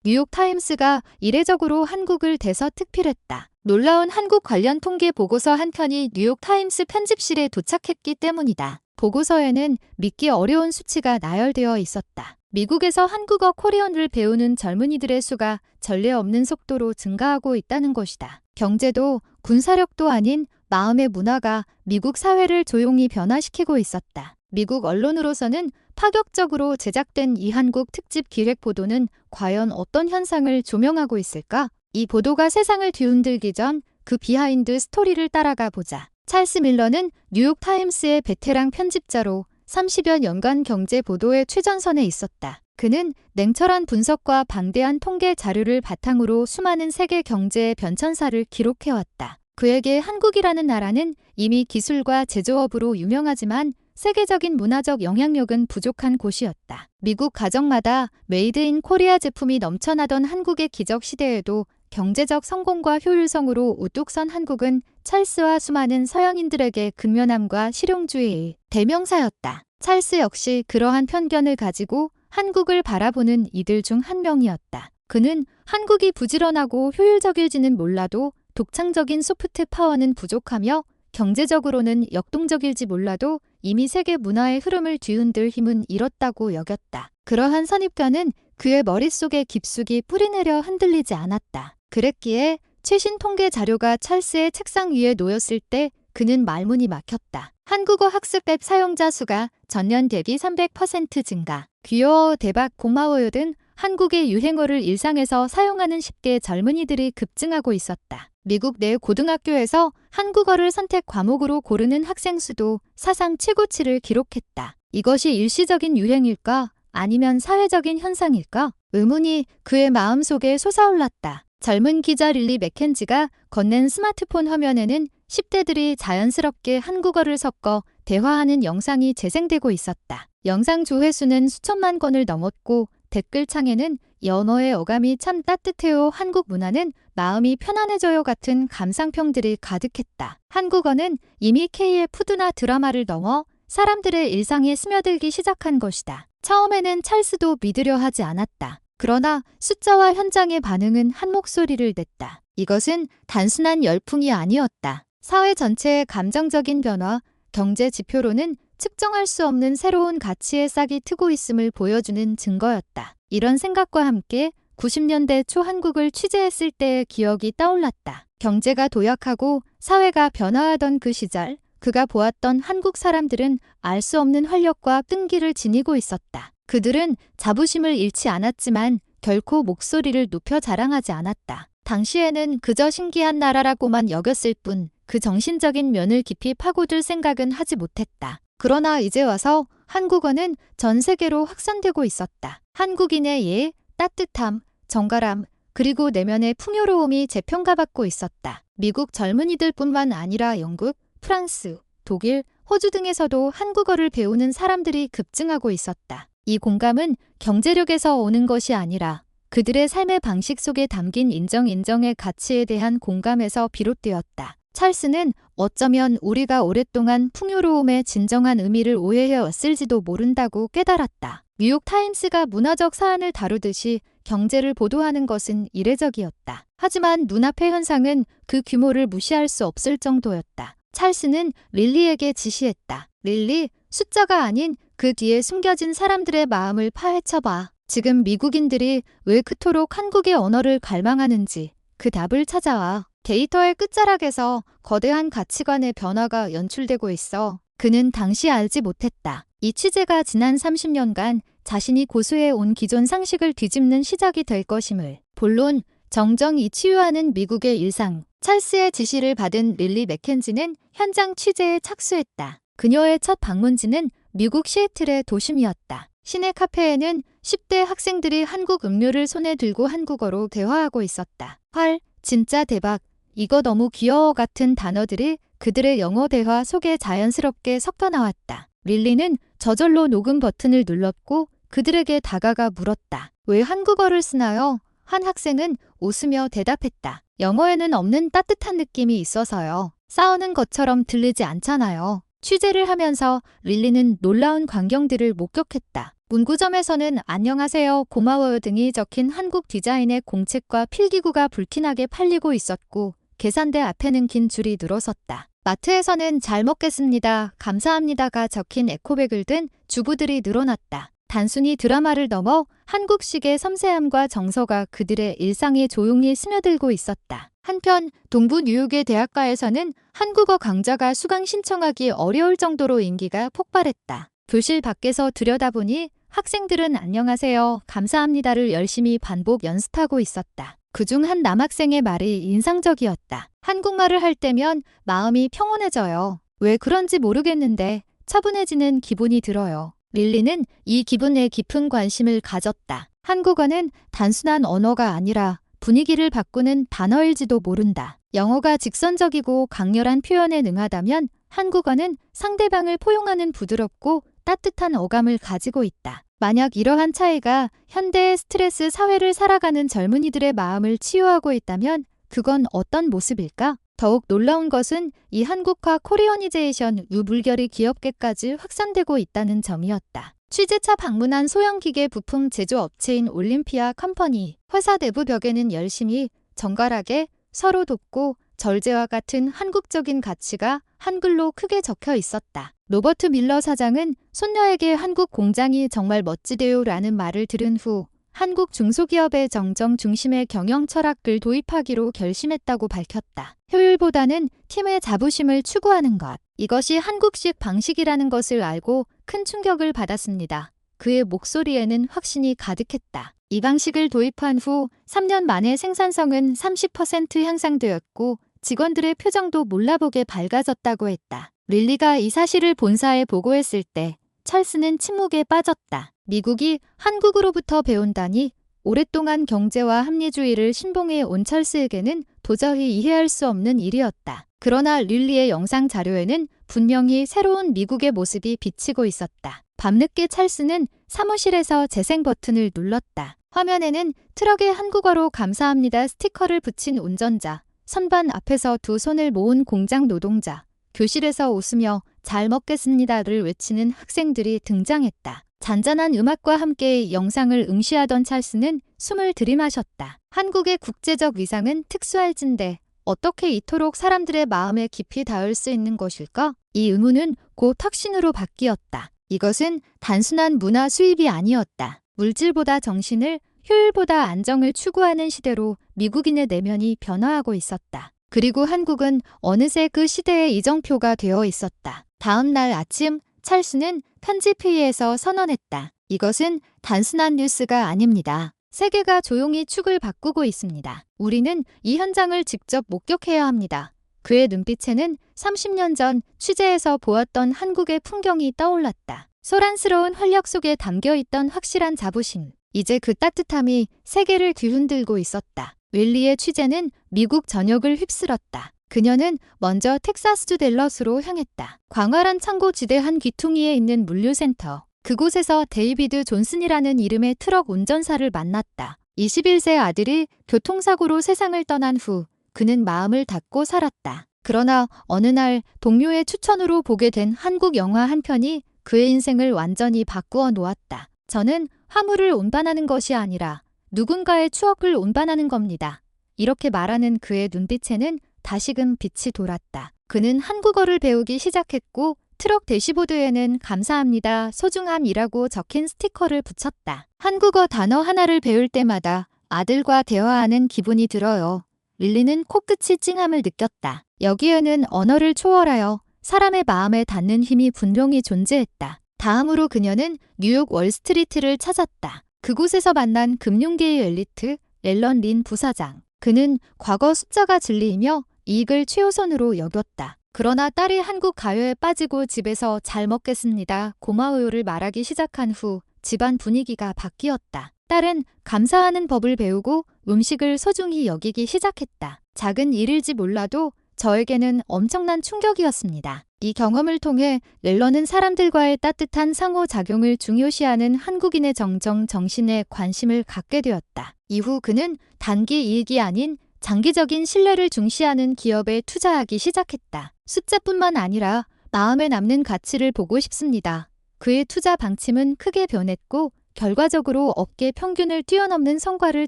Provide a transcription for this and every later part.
뉴욕타임스가 이례적으로 한국을 대서특필했다. 놀라운 한국 관련 통계 보고서 한 편이 뉴욕타임스 편집실에 도착했기 때문이다. 보고서에는 믿기 어려운 수치가 나열되어 있었다. 미국에서 한국어 코리언을 배우는 젊은이들의 수가 전례 없는 속도로 증가하고 있다는 것이다. 경제도 군사력도 아닌 마음의 문화가 미국 사회를 조용히 변화시키고 있었다. 미국 언론으로서는 파격적으로 제작된 이 한국 특집 기획 보도는 과연 어떤 현상을 조명하고 있을까? 이 보도가 세상을 뒤흔들기 전 그 비하인드 스토리를 따라가 보자. 찰스 밀러는 뉴욕타임스의 베테랑 편집자로 30여 년간 경제 보도의 최전선에 있었다. 그는 냉철한 분석과 방대한 통계 자료를 바탕으로 수많은 세계 경제의 변천사를 기록해왔다. 그에게 한국이라는 나라는 이미 기술과 제조업으로 유명하지만 세계적인 문화적 영향력은 부족한 곳이었다. 미국 가정마다 메이드 인 코리아 제품이 넘쳐나던 한국의 기적 시대에도 경제적 성공과 효율성으로 우뚝 선 한국은 찰스와 수많은 서양인들에게 근면함과 실용주의의 대명사였다. 찰스 역시 그러한 편견을 가지고 한국을 바라보는 이들 중 한 명이었다. 그는 한국이 부지런하고 효율적일지는 몰라도 독창적인 소프트 파워는 부족하며 경제적으로는 역동적일지 몰라도 이미 세계 문화의 흐름을 뒤흔들 힘은 잃었다고 여겼다. 그러한 선입견은 그의 머릿속에 깊숙이 뿌리내려 흔들리지 않았다. 그랬기에 최신 통계 자료가 찰스의 책상 위에 놓였을 때 그는 말문이 막혔다. 한국어 학습 앱 사용자 수가 전년 대비 300% 증가. 귀여워, 대박, 고마워요 등 한국의 유행어를 일상에서 사용하는 10대 젊은이들이 급증하고 있었다. 미국 내 고등학교에서 한국어를 선택 과목으로 고르는 학생 수도 사상 최고치를 기록했다. 이것이 일시적인 유행일까? 아니면 사회적인 현상일까? 의문이 그의 마음속에 솟아올랐다. 젊은 기자 릴리 맥켄지가 건넨 스마트폰 화면에는 10대들이 자연스럽게 한국어를 섞어 대화하는 영상이 재생되고 있었다. 영상 조회수는 수천만 건을 넘었고 댓글창에는 연어의 어감이 참 따뜻해요, 한국 문화는 마음이 편안해져요 같은 감상평들이 가득했다. 한국어는 이미 K의 푸드나 드라마를 넘어 사람들의 일상에 스며들기 시작한 것이다. 처음에는 찰스도 믿으려 하지 않았다. 그러나 숫자와 현장의 반응은 한 목소리를 냈다. 이것은 단순한 열풍이 아니었다. 사회 전체의 감정적인 변화, 경제 지표로는 측정할 수 없는 새로운 가치의 싹이 트고 있음을 보여주는 증거였다. 이런 생각과 함께 90년대 초 한국을 취재했을 때의 기억이 떠올랐다. 경제가 도약하고 사회가 변화하던 그 시절, 그가 보았던 한국 사람들은 알 수 없는 활력과 끈기를 지니고 있었다. 그들은 자부심을 잃지 않았지만 결코 목소리를 높여 자랑하지 않았다. 당시에는 그저 신기한 나라라고만 여겼을 뿐 그 정신적인 면을 깊이 파고들 생각은 하지 못했다. 그러나 이제 와서 한국어는 전 세계로 확산되고 있었다. 한국인의 예, 따뜻함, 정갈함, 그리고 내면의 풍요로움이 재평가받고 있었다. 미국 젊은이들뿐만 아니라 영국, 프랑스, 독일, 호주 등에서도 한국어를 배우는 사람들이 급증하고 있었다. 이 공감은 경제력에서 오는 것이 아니라 그들의 삶의 방식 속에 담긴 인정의 가치에 대한 공감에서 비롯되었다. 찰스는 어쩌면 우리가 오랫동안 풍요로움의 진정한 의미를 오해해왔을지도 모른다고 깨달았다. 뉴욕타임스가 문화적 사안을 다루듯이 경제를 보도하는 것은 이례적이었다. 하지만 눈앞의 현상은 그 규모를 무시할 수 없을 정도였다. 찰스는 릴리에게 지시했다. 릴리, 숫자가 아닌 그 뒤에 숨겨진 사람들의 마음을 파헤쳐봐. 지금 미국인들이 왜 그토록 한국의 언어를 갈망하는지 그 답을 찾아와. 데이터의 끝자락에서 거대한 가치관의 변화가 연출되고 있어. 그는 당시 알지 못했다. 이 취재가 지난 30년간 자신이 고수해온 기존 상식을 뒤집는 시작이 될 것임을. 본론, 정정이 치유하는 미국의 일상. 찰스의 지시를 받은 릴리 맥켄지는 현장 취재에 착수했다. 그녀의 첫 방문지는 미국 시애틀의 도심이었다. 시내 카페에는 10대 학생들이 한국 음료를 손에 들고 한국어로 대화하고 있었다. 헐, 진짜 대박. 이거 너무 귀여워 같은 단어들이 그들의 영어 대화 속에 자연스럽게 섞여 나왔다. 릴리는 저절로 녹음 버튼을 눌렀고 그들에게 다가가 물었다. 왜 한국어를 쓰나요? 한 학생은 웃으며 대답했다. 영어에는 없는 따뜻한 느낌이 있어서요. 싸우는 것처럼 들리지 않잖아요. 취재를 하면서 릴리는 놀라운 광경들을 목격했다. 문구점에서는 안녕하세요, 고마워요 등이 적힌 한국 디자인의 공책과 필기구가 불티나게 팔리고 있었고 계산대 앞에는 긴 줄이 늘어섰다. 마트에서는 잘 먹겠습니다, 감사합니다가 적힌 에코백을 든 주부들이 늘어났다. 단순히 드라마를 넘어 한국식의 섬세함과 정서가 그들의 일상에 조용히 스며들고 있었다. 한편 동부 뉴욕의 대학가에서는 한국어 강좌가 수강 신청하기 어려울 정도로 인기가 폭발했다. 교실 밖에서 들여다보니 학생들은 안녕하세요, 감사합니다를 열심히 반복 연습하고 있었다. 그중 한 남학생의 말이 인상적이었다. 한국말을 할 때면 마음이 평온해져요. 왜 그런지 모르겠는데 차분해지는 기분이 들어요. 릴리는 이 기분에 깊은 관심을 가졌다. 한국어는 단순한 언어가 아니라 분위기를 바꾸는 단어일지도 모른다. 영어가 직선적이고 강렬한 표현에 능하다면 한국어는 상대방을 포용하는 부드럽고 따뜻한 어감을 가지고 있다. 만약 이러한 차이가 현대의 스트레스 사회를 살아가는 젊은이들의 마음을 치유하고 있다면 그건 어떤 모습일까? 더욱 놀라운 것은 이 한국화 코리어니제이션 유물결이 기업계까지 확산되고 있다는 점이었다. 취재차 방문한 소형기계 부품 제조업체인 올림피아 컴퍼니. 회사 내부 벽에는 열심히, 정갈하게, 서로 돕고, 절제와 같은 한국적인 가치가 한글로 크게 적혀 있었다. 로버트 밀러 사장은 손녀에게 한국 공장이 정말 멋지대요 라는 말을 들은 후 한국 중소기업의 정정 중심의 경영 철학을 도입하기로 결심했다고 밝혔다. 효율보다는 팀의 자부심을 추구하는 것. 이것이 한국식 방식이라는 것을 알고 큰 충격을 받았습니다. 그의 목소리에는 확신이 가득했다. 이 방식을 도입한 후 3년 만에 생산성은 30% 향상되었고 직원들의 표정도 몰라보게 밝아졌다고 했다. 릴리가 이 사실을 본사에 보고했을 때 찰스는 침묵에 빠졌다. 미국이 한국으로부터 배운다니 오랫동안 경제와 합리주의를 신봉해 온 찰스에게는 도저히 이해할 수 없는 일이었다. 그러나 릴리의 영상 자료에는 분명히 새로운 미국의 모습이 비치고 있었다. 밤늦게 찰스는 사무실에서 재생 버튼을 눌렀다. 화면에는 트럭에 한국어로 감사합니다 스티커를 붙인 운전자, 선반 앞에서 두 손을 모은 공장 노동자, 교실에서 웃으며 잘 먹겠습니다를 외치는 학생들이 등장했다. 잔잔한 음악과 함께 영상을 응시하던 찰스는 숨을 들이마셨다. 한국의 국제적 위상은 특수할진데 어떻게 이토록 사람들의 마음에 깊이 닿을 수 있는 것일까? 이 의문은 곧 확신으로 바뀌었다. 이것은 단순한 문화 수입이 아니었다. 물질보다 정신을, 효율보다 안정을 추구하는 시대로 미국인의 내면이 변화하고 있었다. 그리고 한국은 어느새 그 시대의 이정표가 되어 있었다. 다음 날 아침 찰스는 편집회의에서 선언했다. 이것은 단순한 뉴스가 아닙니다. 세계가 조용히 축을 바꾸고 있습니다. 우리는 이 현장을 직접 목격해야 합니다. 그의 눈빛에는 30년 전 취재에서 보았던 한국의 풍경이 떠올랐다. 소란스러운 활력 속에 담겨있던 확실한 자부심. 이제 그 따뜻함이 세계를 뒤흔들고 있었다. 윌리의 취재는 미국 전역을 휩쓸었다. 그녀는 먼저 텍사스주 댈러스로 향했다. 광활한 창고지대 한 귀퉁이에 있는 물류센터. 그곳에서 데이비드 존슨이라는 이름의 트럭 운전사를 만났다. 21세 아들이 교통사고로 세상을 떠난 후 그는 마음을 닫고 살았다. 그러나 어느 날 동료의 추천으로 보게 된 한국 영화 한 편이 그의 인생을 완전히 바꾸어 놓았다. 저는 화물을 운반하는 것이 아니라 누군가의 추억을 운반하는 겁니다. 이렇게 말하는 그의 눈빛에는 다시금 빛이 돌았다. 그는 한국어를 배우기 시작했고 트럭 대시보드에는 감사합니다, 소중함이라고 적힌 스티커를 붙였다. 한국어 단어 하나를 배울 때마다 아들과 대화하는 기분이 들어요. 릴리는 코끝이 찡함을 느꼈다. 여기에는 언어를 초월하여 사람의 마음에 닿는 힘이 분명히 존재했다. 다음으로 그녀는 뉴욕 월스트리트를 찾았다. 그곳에서 만난 금융계의 엘리트 앨런 린 부사장. 그는 과거 숫자가 진리이며 이익을 최우선으로 여겼다. 그러나 딸이 한국 가요에 빠지고 집에서 잘 먹겠습니다, 고마워요를 말하기 시작한 후 집안 분위기가 바뀌었다. 딸은 감사하는 법을 배우고 음식을 소중히 여기기 시작했다. 작은 일일지 몰라도 저에게는 엄청난 충격이었습니다. 이 경험을 통해 렐런은 사람들과의 따뜻한 상호작용을 중요시하는 한국인의 정신에 관심을 갖게 되었다. 이후 그는 단기 이익이 아닌 장기적인 신뢰를 중시하는 기업에 투자하기 시작했다. 숫자뿐만 아니라 마음에 남는 가치를 보고 싶습니다. 그의 투자 방침은 크게 변했고 결과적으로 업계 평균을 뛰어넘는 성과를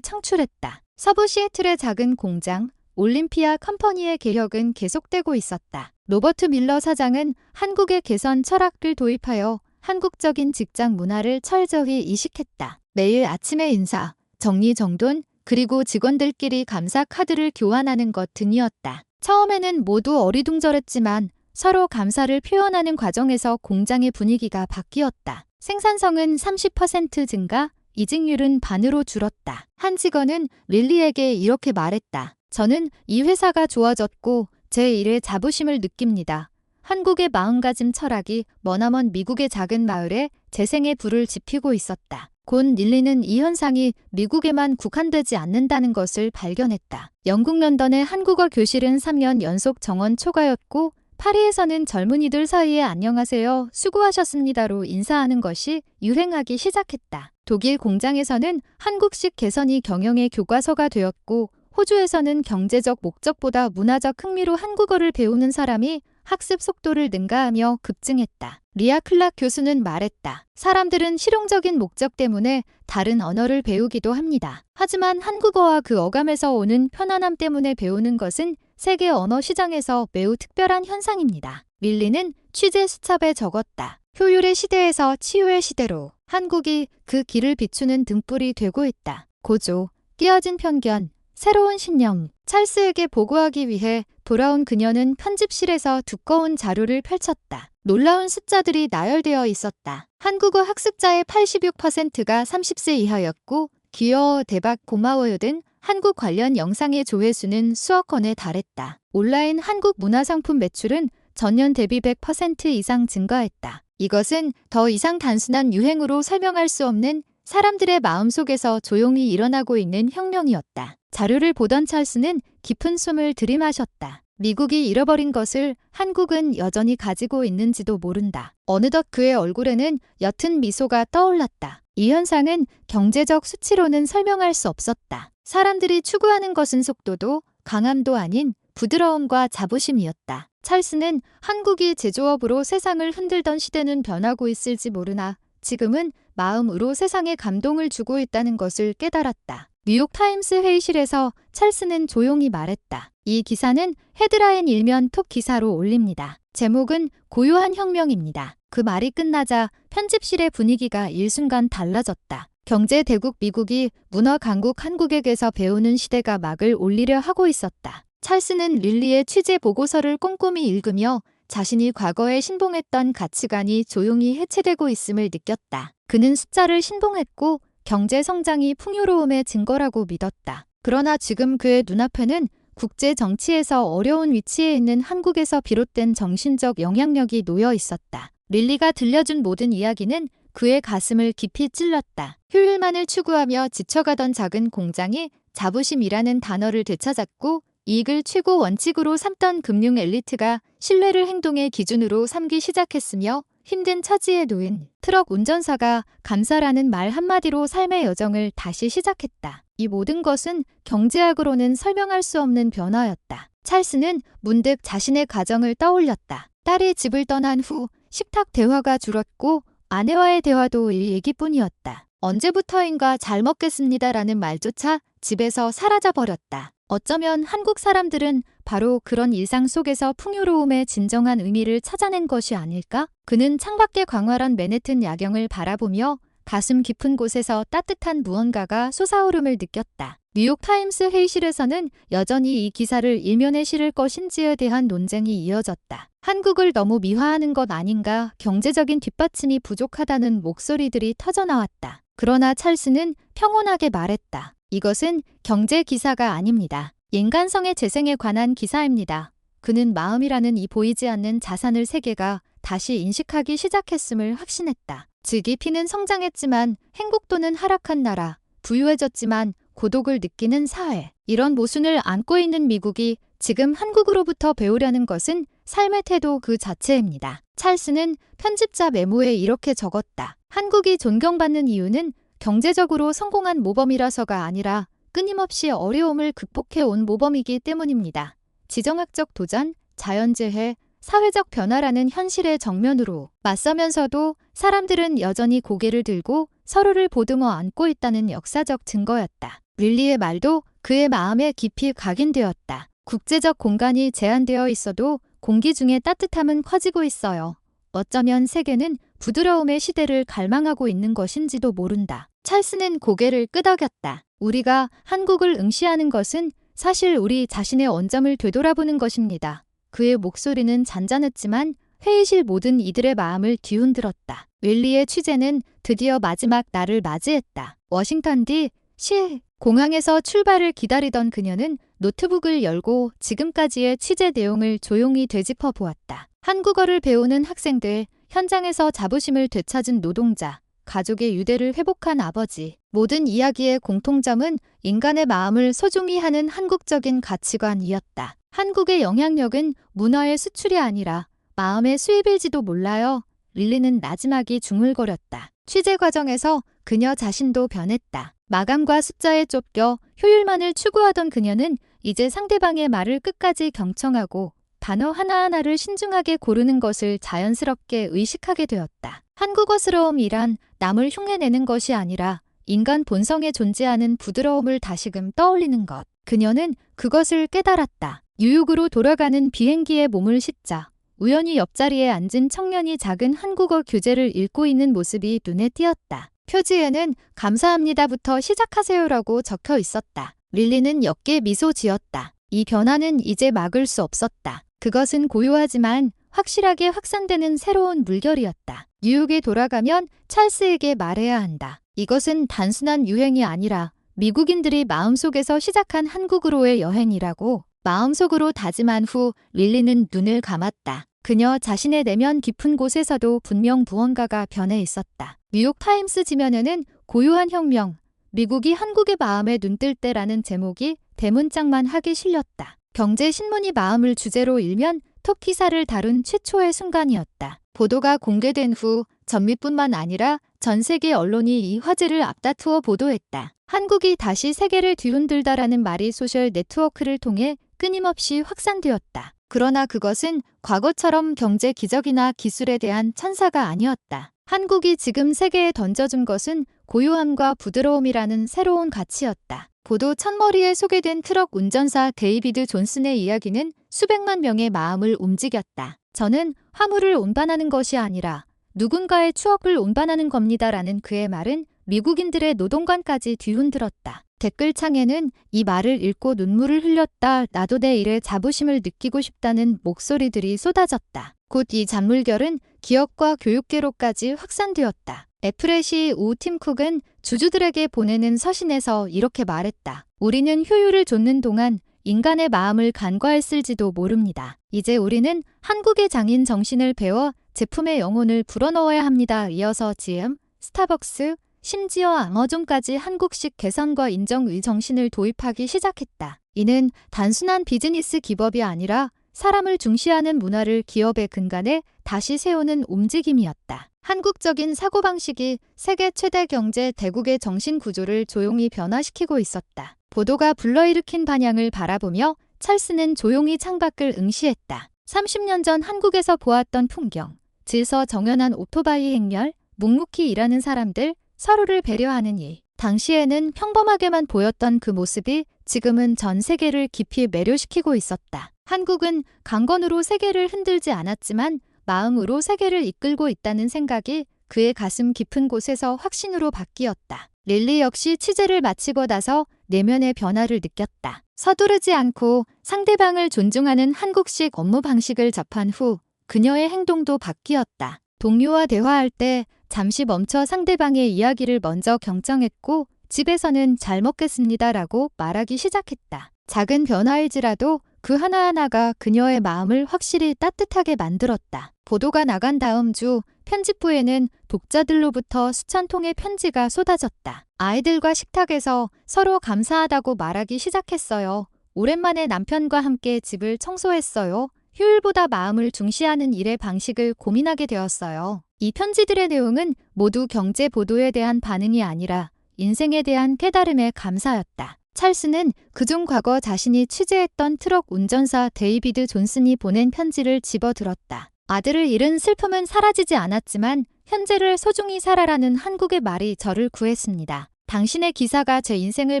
창출했다. 서부 시애틀의 작은 공장 올림피아 컴퍼니의 개혁은 계속되고 있었다. 로버트 밀러 사장은 한국의 개선 철학을 도입하여 한국적인 직장 문화를 철저히 이식했다. 매일 아침에 인사, 정리정돈, 그리고 직원들끼리 감사 카드를 교환하는 것 등이었다. 처음에는 모두 어리둥절했지만 서로 감사를 표현하는 과정에서 공장의 분위기가 바뀌었다. 생산성은 30% 증가, 이직률은 반으로 줄었다. 한 직원은 릴리에게 이렇게 말했다. 저는 이 회사가 좋아졌고 제 일에 자부심을 느낍니다. 한국의 마음가짐 철학이 머나먼 미국의 작은 마을에 재생의 불을 지피고 있었다. 곧 릴리는 이 현상이 미국에만 국한되지 않는다는 것을 발견했다. 영국 런던의 한국어 교실은 3년 연속 정원 초과였고 파리에서는 젊은이들 사이에 안녕하세요, 수고하셨습니다로 인사하는 것이 유행하기 시작했다. 독일 공장에서는 한국식 개선이 경영의 교과서가 되었고 호주에서는 경제적 목적보다 문화적 흥미로 한국어를 배우는 사람이 학습 속도를 능가하며 급증했다. 리아 클락 교수는 말했다. 사람들은 실용적인 목적 때문에 다른 언어를 배우기도 합니다. 하지만 한국어와 그 어감에서 오는 편안함 때문에 배우는 것은 세계 언어 시장에서 매우 특별한 현상입니다. 릴리는 취재 수첩에 적었다. 효율의 시대에서 치유의 시대로 한국이 그 길을 비추는 등불이 되고 있다. 고조, 끼어진 편견, 새로운 신념. 찰스에게 보고하기 위해 돌아온 그녀는 편집실에서 두꺼운 자료를 펼쳤다. 놀라운 숫자들이 나열되어 있었다. 한국어 학습자의 86%가 30세 이하였고 귀여워, 대박, 고마워요 등 한국 관련 영상의 조회수는 수억 건에 달했다. 온라인 한국 문화상품 매출은 전년 대비 100% 이상 증가했다. 이것은 더 이상 단순한 유행으로 설명할 수 없는 사람들의 마음속에서 조용히 일어나고 있는 혁명이었다. 자료를 보던 찰스는 깊은 숨을 들이마셨다. 미국이 잃어버린 것을 한국은 여전히 가지고 있는지도 모른다. 어느덧 그의 얼굴에는 옅은 미소가 떠올랐다. 이 현상은 경제적 수치로는 설명할 수 없었다. 사람들이 추구하는 것은 속도도 강함도 아닌 부드러움과 자부심이었다. 찰스는 한국이 제조업으로 세상을 흔들던 시대는 변하고 있을지 모르나 지금은 마음으로 세상에 감동을 주고 있다는 것을 깨달았다. 뉴욕타임스 회의실에서 찰스는 조용히 말했다. 이 기사는 헤드라인 일면 톱 기사로 올립니다. 제목은 고요한 혁명입니다. 그 말이 끝나자 편집실의 분위기가 일순간 달라졌다. 경제 대국 미국이 문화 강국 한국에게서 배우는 시대가 막을 올리려 하고 있었다. 찰스는 릴리의 취재 보고서를 꼼꼼히 읽으며 자신이 과거에 신봉했던 가치관이 조용히 해체되고 있음을 느꼈다. 그는 숫자를 신봉했고 경제 성장이 풍요로움의 증거라고 믿었다. 그러나 지금 그의 눈앞에는 국제 정치에서 어려운 위치에 있는 한국에서 비롯된 정신적 영향력이 놓여 있었다. 릴리가 들려준 모든 이야기는 그의 가슴을 깊이 찔렀다. 효율만을 추구하며 지쳐가던 작은 공장이 자부심이라는 단어를 되찾았고 이익을 최고 원칙으로 삼던 금융 엘리트가 신뢰를 행동의 기준으로 삼기 시작했으며 힘든 처지에 놓인 트럭 운전사가 감사라는 말 한마디로 삶의 여정을 다시 시작했다. 이 모든 것은 경제학으로는 설명할 수 없는 변화였다. 찰스는 문득 자신의 가정을 떠올렸다. 딸이 집을 떠난 후 식탁 대화가 줄었고 아내와의 대화도 일 얘기뿐이었다. 언제부터인가 잘 먹겠습니다라는 말조차 집에서 사라져버렸다. 어쩌면 한국 사람들은 바로 그런 일상 속에서 풍요로움의 진정한 의미를 찾아낸 것이 아닐까? 그는 창밖의 광활한 맨해튼 야경을 바라보며 가슴 깊은 곳에서 따뜻한 무언가가 솟아오름을 느꼈다. 뉴욕타임스 회의실에서는 여전히 이 기사를 일면에 실을 것인지에 대한 논쟁이 이어졌다. 한국을 너무 미화하는 것 아닌가, 경제적인 뒷받침이 부족하다는 목소리들이 터져나왔다. 그러나 찰스는 평온하게 말했다. 이것은 경제 기사가 아닙니다. 인간성의 재생에 관한 기사입니다. 그는 마음이라는 이 보이지 않는 자산을 세계가 다시 인식하기 시작했음을 확신했다. GDP는 성장했지만 행복도는 하락한 나라, 부유해졌지만 고독을 느끼는 사회. 이런 모순을 안고 있는 미국이 지금 한국으로부터 배우려는 것은 삶의 태도 그 자체입니다. 찰스는 편집자 메모에 이렇게 적었다. 한국이 존경받는 이유는 경제적으로 성공한 모범이라서가 아니라 끊임없이 어려움을 극복해온 모범이기 때문입니다. 지정학적 도전, 자연재해, 사회적 변화라는 현실의 정면으로 맞서면서도 사람들은 여전히 고개를 들고 서로를 보듬어 안고 있다는 역사적 증거였다. 릴리의 말도 그의 마음에 깊이 각인되었다. 국제적 공간이 제한되어 있어도 공기 중에 따뜻함은 커지고 있어요. 어쩌면 세계는 부드러움의 시대를 갈망하고 있는 것인지도 모른다. 찰스는 고개를 끄덕였다. 우리가 한국을 응시하는 것은 사실 우리 자신의 원점을 되돌아보는 것입니다. 그의 목소리는 잔잔했지만 회의실 모든 이들의 마음을 뒤흔들었다. 윌리의 취재는 드디어 마지막 날을 맞이했다. 워싱턴 D.C. 공항에서 출발을 기다리던 그녀는 노트북을 열고 지금까지의 취재 내용을 조용히 되짚어 보았다. 한국어를 배우는 학생들, 현장에서 자부심을 되찾은 노동자, 가족의 유대를 회복한 아버지. 모든 이야기의 공통점은 인간의 마음을 소중히 하는 한국적인 가치관이었다. 한국의 영향력은 문화의 수출이 아니라 마음의 수입일지도 몰라요. 릴리는 나지막이 중얼거렸다. 취재 과정에서 그녀 자신도 변했다. 마감과 숫자에 쫓겨 효율만을 추구하던 그녀는 이제 상대방의 말을 끝까지 경청하고 단어 하나하나를 신중하게 고르는 것을 자연스럽게 의식하게 되었다. 한국어스러움이란 남을 흉내내는 것이 아니라 인간 본성에 존재하는 부드러움을 다시금 떠올리는 것. 그녀는 그것을 깨달았다. 뉴욕으로 돌아가는 비행기에 몸을 싣자 우연히 옆자리에 앉은 청년이 작은 한국어 교재를 읽고 있는 모습이 눈에 띄었다. 표지에는 감사합니다부터 시작하세요라고 적혀 있었다. 릴리는 옅게 미소 지었다. 이 변화는 이제 막을 수 없었다. 그것은 고요하지만 확실하게 확산되는 새로운 물결이었다. 뉴욕에 돌아가면 찰스에게 말해야 한다. 이것은 단순한 유행이 아니라 미국인들이 마음속에서 시작한 한국으로의 여행이라고. 마음속으로 다짐한 후 릴리는 눈을 감았다. 그녀 자신의 내면 깊은 곳에서도 분명 무언가가 변해 있었다. 뉴욕타임스 지면에는 고요한 혁명, 미국이 한국의 마음에 눈뜰 때라는 제목이 대문짝만 하게 실렸다. 경제신문이 마음을 주제로 일면 톱 기사를 다룬 최초의 순간이었다. 보도가 공개된 후 전미뿐만 아니라 전 세계 언론이 이 화제를 앞다투어 보도했다. 한국이 다시 세계를 뒤흔들다라는 말이 소셜 네트워크를 통해 끊임없이 확산되었다. 그러나 그것은 과거처럼 경제 기적이나 기술에 대한 찬사가 아니었다. 한국이 지금 세계에 던져준 것은 고요함과 부드러움이라는 새로운 가치였다. 보도 첫머리에 소개된 트럭 운전사 데이비드 존슨의 이야기는 수백만 명의 마음을 움직였다. 저는 화물을 운반하는 것이 아니라 누군가의 추억을 운반하는 겁니다라는 그의 말은 미국인들의 노동관까지 뒤흔들었다. 댓글창에는 이 말을 읽고 눈물을 흘렸다. 나도 내 일에 자부심을 느끼고 싶다는 목소리들이 쏟아졌다. 곧 이 잔물결은 기업과 교육계로까지 확산되었다. 애플의 CEO 팀 쿡은 주주들에게 보내는 서신에서 이렇게 말했다. 우리는 효율을 좇는 동안 인간의 마음을 간과했을지도 모릅니다. 이제 우리는 한국의 장인 정신을 배워 제품의 영혼을 불어넣어야 합니다. 이어서 GM, 스타벅스, 심지어 아마존까지 한국식 개선과 인정의 정신을 도입하기 시작했다. 이는 단순한 비즈니스 기법이 아니라 사람을 중시하는 문화를 기업의 근간에 다시 세우는 움직임이었다. 한국적인 사고방식이 세계 최대 경제 대국의 정신 구조를 조용히 변화시키고 있었다. 보도가 불러일으킨 반향을 바라보며 찰스는 조용히 창밖을 응시했다. 30년 전 한국에서 보았던 풍경, 질서 정연한 오토바이 행렬, 묵묵히 일하는 사람들, 서로를 배려하는 일. 당시에는 평범하게만 보였던 그 모습이 지금은 전 세계를 깊이 매료시키고 있었다. 한국은 강건으로 세계를 흔들지 않았지만 마음으로 세계를 이끌고 있다는 생각이 그의 가슴 깊은 곳에서 확신으로 바뀌었다. 릴리 역시 취재를 마치고 나서 내면의 변화를 느꼈다. 서두르지 않고 상대방을 존중하는 한국식 업무 방식을 접한 후 그녀의 행동도 바뀌었다. 동료와 대화할 때 잠시 멈춰 상대방의 이야기를 먼저 경청했고 집에서는 잘 먹겠습니다라고 말하기 시작했다. 작은 변화일지라도 그 하나하나가 그녀의 마음을 확실히 따뜻하게 만들었다. 보도가 나간 다음 주 편집부에는 독자들로부터 수천 통의 편지가 쏟아졌다. 아이들과 식탁에서 서로 감사하다고 말하기 시작했어요. 오랜만에 남편과 함께 집을 청소했어요. 효율보다 마음을 중시하는 일의 방식을 고민하게 되었어요. 이 편지들의 내용은 모두 경제 보도에 대한 반응이 아니라 인생에 대한 깨달음의 감사였다. 찰스는 그중 과거 자신이 취재했던 트럭 운전사 데이비드 존슨이 보낸 편지를 집어들었다. 아들을 잃은 슬픔은 사라지지 않았지만 현재를 소중히 살아라는 한국의 말이 저를 구했습니다. 당신의 기사가 제 인생을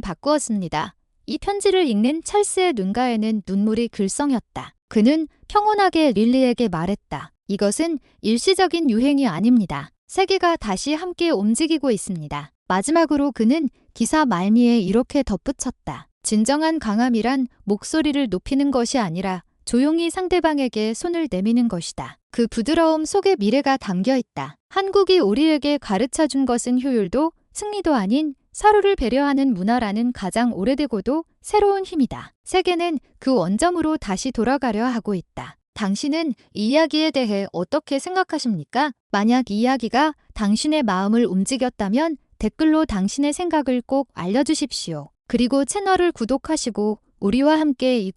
바꾸었습니다. 이 편지를 읽는 찰스의 눈가에는 눈물이 글썽였다. 그는 평온하게 릴리에게 말했다. 이것은 일시적인 유행이 아닙니다. 세계가 다시 함께 움직이고 있습니다. 마지막으로 그는 기사 말미에 이렇게 덧붙였다. 진정한 강함이란 목소리를 높이는 것이 아니라 조용히 상대방에게 손을 내미는 것이다. 그 부드러움 속에 미래가 담겨 있다. 한국이 우리에게 가르쳐 준 것은 효율도 승리도 아닌 서로를 배려하는 문화라는 가장 오래되고도 새로운 힘이다. 세계는 그 원점으로 다시 돌아가려 하고 있다. 당신은 이 이야기에 대해 어떻게 생각하십니까? 만약 이 이야기가 당신의 마음을 움직였다면 댓글로 당신의 생각을 꼭 알려주십시오. 그리고 채널을 구독하시고 우리와 함께 이